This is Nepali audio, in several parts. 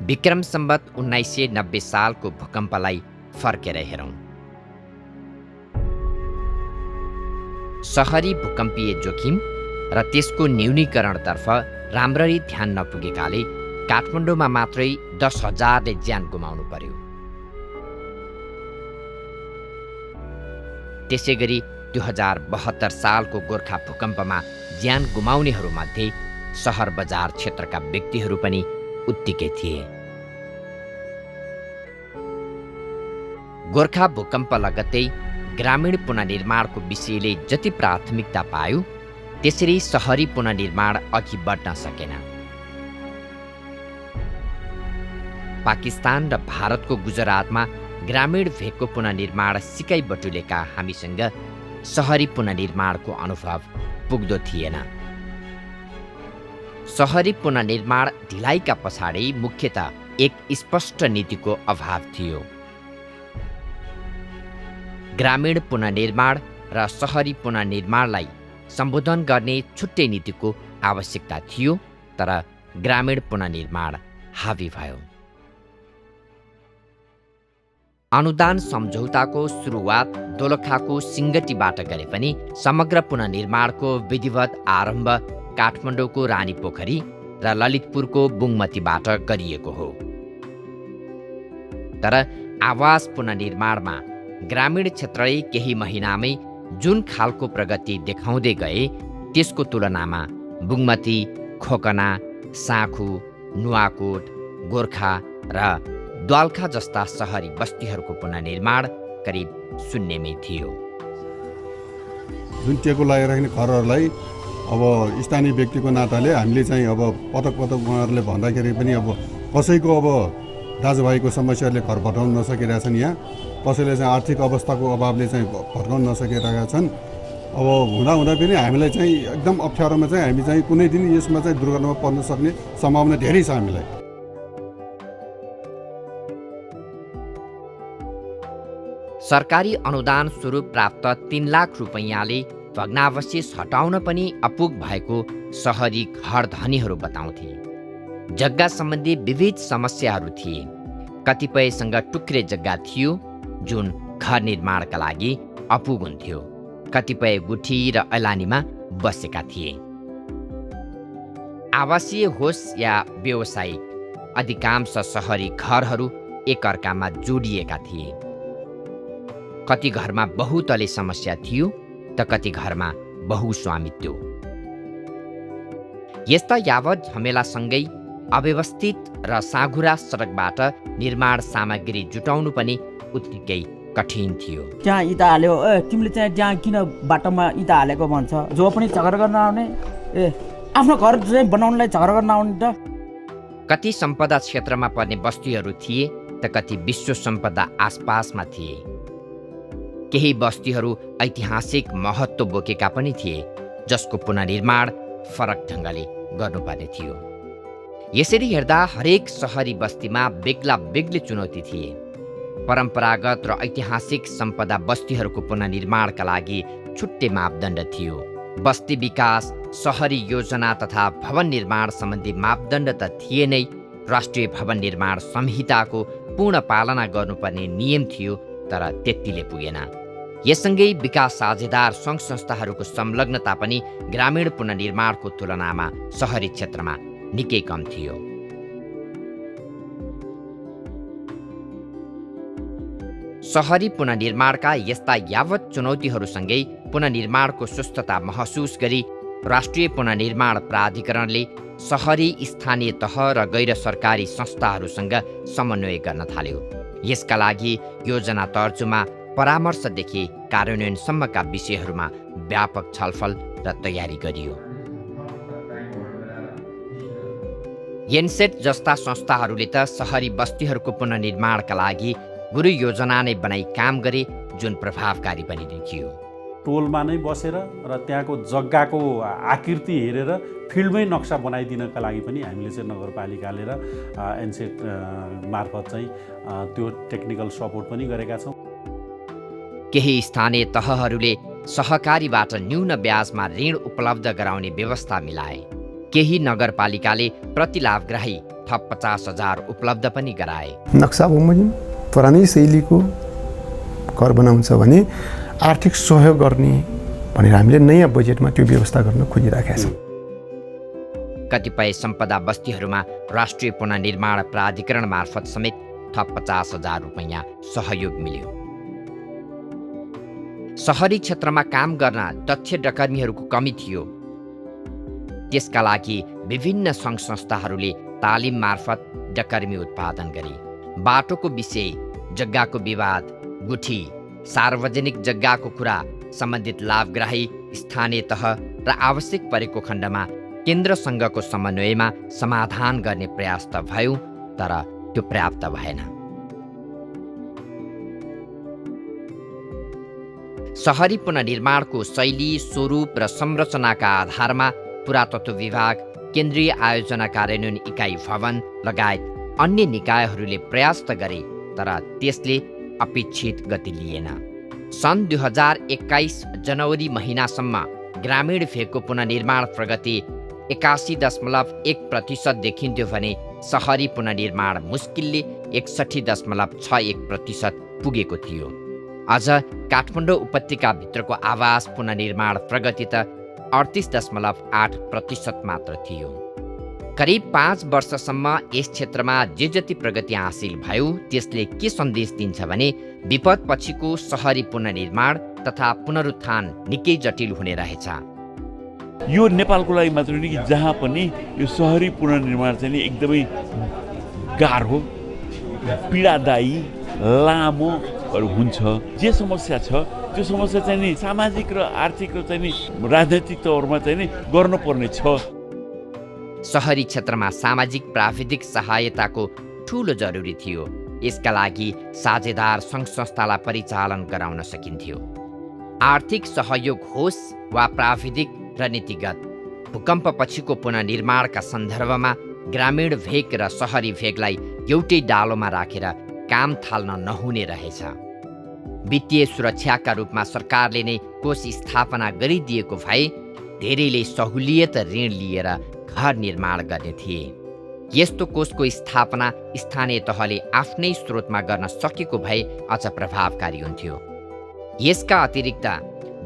विक्रम सम्वत 1990 सालको भूकम्पलाई फर्केर हेरौँ। सहरी भूकम्पीय जोखिम र त्यसको न्यूनीकरणतर्फ राम्ररी ध्यान नपुगेकाले काठमाडौँमा मात्रै 10,000ले ज्यान गुमाउनु पर्यो। त्यसैगरी 2072 सालको गोर्खा भूकम्पमा ज्यान गुमाउनेहरूमध्ये सहर बजार क्षेत्रका व्यक्तिहरू पनि उत्तिकै थिए। गोर्खा भूकम्प लगत्तै ग्रामीण पुनर्निर्माणको विषयले जति प्राथमिकता पायो त्यसरी सहरी पुनर्निर्माण अघि बढ्न सकेन। पाकिस्तान र भारतको गुजरातमा ग्रामीण भेगको पुनर्निर्माण सिकाइ बटुलेका हामीसँग सहरी पुनर्निर्माणको अनुभव पुग्दो थिएन। सहरी पुनर्निर्माण ढिलाइका पछाडि मुख्यतः एक स्पष्ट नीतिको अभाव थियो। ग्रामीण पुनर्निर्माण र सहरी पुनर्निर्माणलाई सम्बोधन गर्ने छुट्टै नीतिको आवश्यकता थियो, तर ग्रामीण पुनर्निर्माण हावी भयो। अनुदान सम्झौताको सुरुवात दोलखाको सिङ्गटीबाट गरे पनि समग्र पुनर्निर्माणको विधिवत आरम्भ काठमाडौँको रानीपोखरी र ललितपुरको बुङमतीबाट गरिएको हो। तर आवास पुनर्निर्माणमा ग्रामीण क्षेत्रले केही महिनामै जुन खालको प्रगति देखाउँदै गए त्यसको तुलनामा बुङमती, खोकना, साँखु, नुवाकोट, गोर्खा र द्वाल्खा जस्ता सहरी बस्तीहरूको पुनर्निर्माण करिब शून्यमै थियो। जुन टेको लगाइराख्ने घरहरूलाई अब स्थानीय व्यक्तिको नाताले हामीले चाहिँ अब पटक उहाँहरूले भन्दाखेरि पनि अब कसैको अब दाजुभाइको समस्याहरूले घर भटाउन नसकिरहेछन्, यहाँ कसैले चाहिँ आर्थिक अवस्थाको अभावले चाहिँ भटाउन नसकिरहेका छन्। अब हुँदा पनि हामीलाई चाहिँ एकदम अप्ठ्यारोमा चाहिँ हामी चाहिँ कुनै दिन यसमा चाहिँ दुर्घटनामा पर्न सक्ने सम्भावना धेरै छ हामीलाई। सरकारी अनुदान स्वरूप प्राप्त 3 लाख रुपैयाँले भग्नावशेष हटाउन पनि अपुग भएको सहरी घर धनीहरू बताउँथे। जग्गा सम्बन्धी विविध समस्याहरू थिए। कतिपयसँग टुक्रे जग्गा थियो जुन घर निर्माणका लागि अपुग हुन्थ्यो। कतिपय गुठी र ऐलानीमा बसेका थिए। आवासीय होस् या व्यावसायिक, अधिकांश सहरी घरहरू एकअर्कामा जोडिएका थिए। कति घरमा बहुतले समस्या थियो त कति घरमा बहुस्वामित्व। यस्ता यावत झमेलासँगै अव्यवस्थित र साँघुरा सडकबाट निर्माण सामग्री जुटाउनु पनि उत्तिकै कठिन थियो। त्यहाँ इँटा हाल्यो, तिमीले चाहिँ त्यहाँ किन बाटोमा इँटा हालेको भन्छ। जो पनि झगडा गर्न आउने, आफ्नो घर चाहिँ बनाउनलाई झगडा गर्न आउने त। कति सम्पदा क्षेत्रमा पर्ने बस्तीहरू थिए त कति विश्व सम्पदा आसपासमा थिए। केही बस्तीहरू ऐतिहासिक महत्त्व बोकेका पनि थिए, जसको पुनर्निर्माण फरक ढङ्गले गर्नुपर्ने थियो। यसरी हेर्दा हरेक सहरी बस्तीमा बेग्ला बेग्लै चुनौती थिए। परम्परागत र ऐतिहासिक सम्पदा बस्तीहरूको पुनर्निर्माणका लागि छुट्टै मापदण्ड थियो। बस्ती विकास, सहरी योजना तथा भवन निर्माण सम्बन्धी मापदण्ड त थिए नै, राष्ट्रिय भवन निर्माण संहिताको पूर्ण पालना गर्नुपर्ने नियम थियो, तर त्यतिले पुगेन। यससँगै विकास साझेदार सङ्घ संस्थाहरूको संलग्नता पनि ग्रामीण पुनर्निर्माणको तुलनामा सहरी क्षेत्रमा निकै कम थियो। सहरी पुनर्निर्माणका यस्ता यावत चुनौतीहरूसँगै पुनर्निर्माणको सुस्तता महसुस गरी राष्ट्रिय पुनर्निर्माण प्राधिकरणले सहरी स्थानीय तह र गैर सरकारी संस्थाहरूसँग समन्वय गर्न थाल्यो। यसका लागि योजना तर्जुमा, परामर्शदेखि कार्यान्वयनसम्मका विषयहरूमा व्यापक छलफल र तयारी गरियो। एनसेट जस्ता संस्थाहरूले त सहरी बस्तीहरूको पुनर्निर्माणका लागि गुरु योजना नै बनाई काम गरे, जुन प्रभावकारी पनि देखियो। टोलमा नै बसेर र त्यहाँको जग्गाको आकृति हेरेर फिल्डमै नक्सा बनाइदिनका लागि पनि हामीले चाहिँ नगरपालिकाले र एनसेट मार्फत चाहिँ त्यो टेक्निकल सपोर्ट पनि गरेका छौँ। केही स्थानीय तहहरूले सहकारीबाट न्यून ब्याजमा ऋण उपलब्ध गराउने व्यवस्था मिलाए। केही नगरपालिकाले प्रतिलाभग्राही थप 50,000 उपलब्ध पनि गराए। नक्सा बमोजिम पुरानै शैलीको घर बनाउँछ भने आर्थिक सहयोग गर्ने भनेर हामीले नयाँ बजेटमा त्यो व्यवस्था गर्न खोजिराखेका छौँ। कतिपय सम्पदा बस्तीहरूमा राष्ट्रिय पुनर्निर्माण प्राधिकरण मार्फत समेत थप 50,000 रुपैयाँ सहयोग मिल्यो। सहरी क्षेत्रमा काम गर्न दक्ष डकर्मीहरूको कमी थियो। त्यसका लागि विभिन्न सङ्घ संस्थाहरूले तालिम मार्फत डकर्मी उत्पादन गरे। बाटोको विषय, जग्गाको विवाद, गुठी, सार्वजनिक जग्गाको कुरा सम्बन्धित लाभग्राही स्थानीय तह र आवश्यक परेको खण्डमा केन्द्रसँगको समन्वयमा समाधान गर्ने प्रयास त भयो, तर त्यो पर्याप्त भएन। सहरी पुनर्निर्माणको शैली, स्वरूप र संरचनाका आधारमा पुरातत्व विभाग, केन्द्रीय आयोजना कार्यान्वयन इकाइ भवन लगायत अन्य निकायहरूले प्रयास त गरे, तर त्यसले अपेक्षित गति लिएन। सन् 2021 जनवरी महिनासम्म ग्रामीण भेगको पुनर्निर्माण प्रगति 81.1% देखिन्थ्यो भने सहरी पुनर्निर्माण मुस्किलले 61.61% पुगेको थियो। अझ काठमाडौँ उपत्यकाभित्रको आवास पुनर्निर्माण प्रगति त 38.8% मात्र थियो। करिब 5 वर्षसम्म यस क्षेत्रमा जे जति प्रगति हासिल भयो त्यसले के सन्देश दिन्छ भने विपद पछिको सहरी पुनर्निर्माण तथा पुनरुत्थान निकै जटिल हुने रहेछ। यो नेपालको लागि मात्र नि कि जहाँ पनि यो सहरी पुनर्निर्माण चाहिँ एकदमै गाह्रो, पीडादायी, लामोहरू हुन्छ। जे समस्या छ त्यो समस्या चाहिँ नि सामाजिक र आर्थिक र चाहिँ नि राजनैतिक तौरमा चाहिँ नि गर्नुपर्ने छ। सहरी क्षेत्रमा सामाजिक प्राविधिक सहायताको ठूलो जरुरी थियो। यसका लागि साझेदार सङ्घ संस्थालाई परिचालन गराउन सकिन्थ्यो। आर्थिक सहयोग होस् वा प्राविधिक र नीतिगत, भूकम्प पछिको पुनर्निर्माणका सन्दर्भमा ग्रामीण भेग र सहरी भेगलाई एउटै डालोमा राखेर काम थाल्न नहुने रहेछ। वित्तीय सुरक्षाका रूपमा सरकारले नै कोष स्थापना गरिदिएको भए धेरैले सहुलियत ऋण लिएर घर निर्माण गर्ने थिए। यस्तो कोषको स्थापना स्थानीय तहले आफ्नै स्रोतमा गर्न सकेको भए अझ प्रभावकारी हुन्थ्यो। यसका अतिरिक्त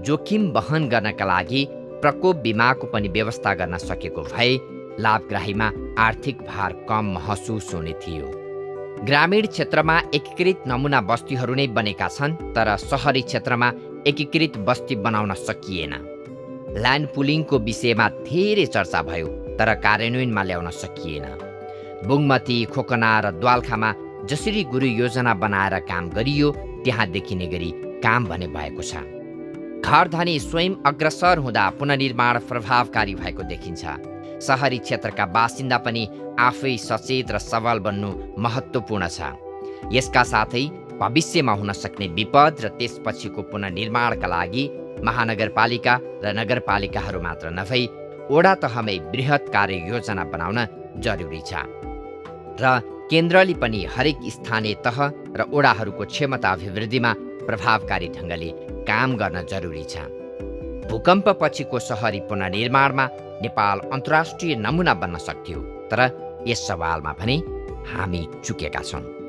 जोखिम वहन गर्नका लागि प्रकोप बिमाको पनि व्यवस्था गर्न सकेको भए लाभग्राहीमा आर्थिक भार कम महसुस हुने थियो। ग्रामीण क्षेत्रमा एकीकृत नमुना बस्तीहरू नै बनेका छन्, तर सहरी क्षेत्रमा एकीकृत बस्ती बनाउन सकिएन। ल्यान्ड पुलिङको विषयमा धेरै चर्चा भयो, तर कार्यान्वयनमा ल्याउन सकिएन। बुङमती, खोकना र द्वालखामा जसरी गुरु योजना बनाएर काम गरियो त्यहाँ देखिने गरी काम भने भएको छ। घरधनी स्वयं अग्रसर हुँदा पुनर्निर्माण प्रभावकारी भएको देखिन्छ। सहरी क्षेत्रका बासिन्दा पनि आफै सचेत र सबल बन्नु महत्त्वपूर्ण छ। यसका साथै भविष्यमा हुन सक्ने विपद र त्यसपछिको पुनर्निर्माणका लागि महानगरपालिका र नगरपालिकाहरू मात्र नभई वडा तहमै बृहत कार्ययोजना बनाउन जरुरी छ र केन्द्रले पनि हरेक स्थानीय तह र वडाहरूको क्षमता अभिवृद्धिमा प्रभावकारी ढङ्गले काम गर्न जरुरी छ। भूकम्प पछिको सहरी पुनर्निर्माणमा नेपाल अन्तर्राष्ट्रिय नमुना बन्न सक्थ्यो, तर यस सवालमा भने हामी चुकेका छौँ।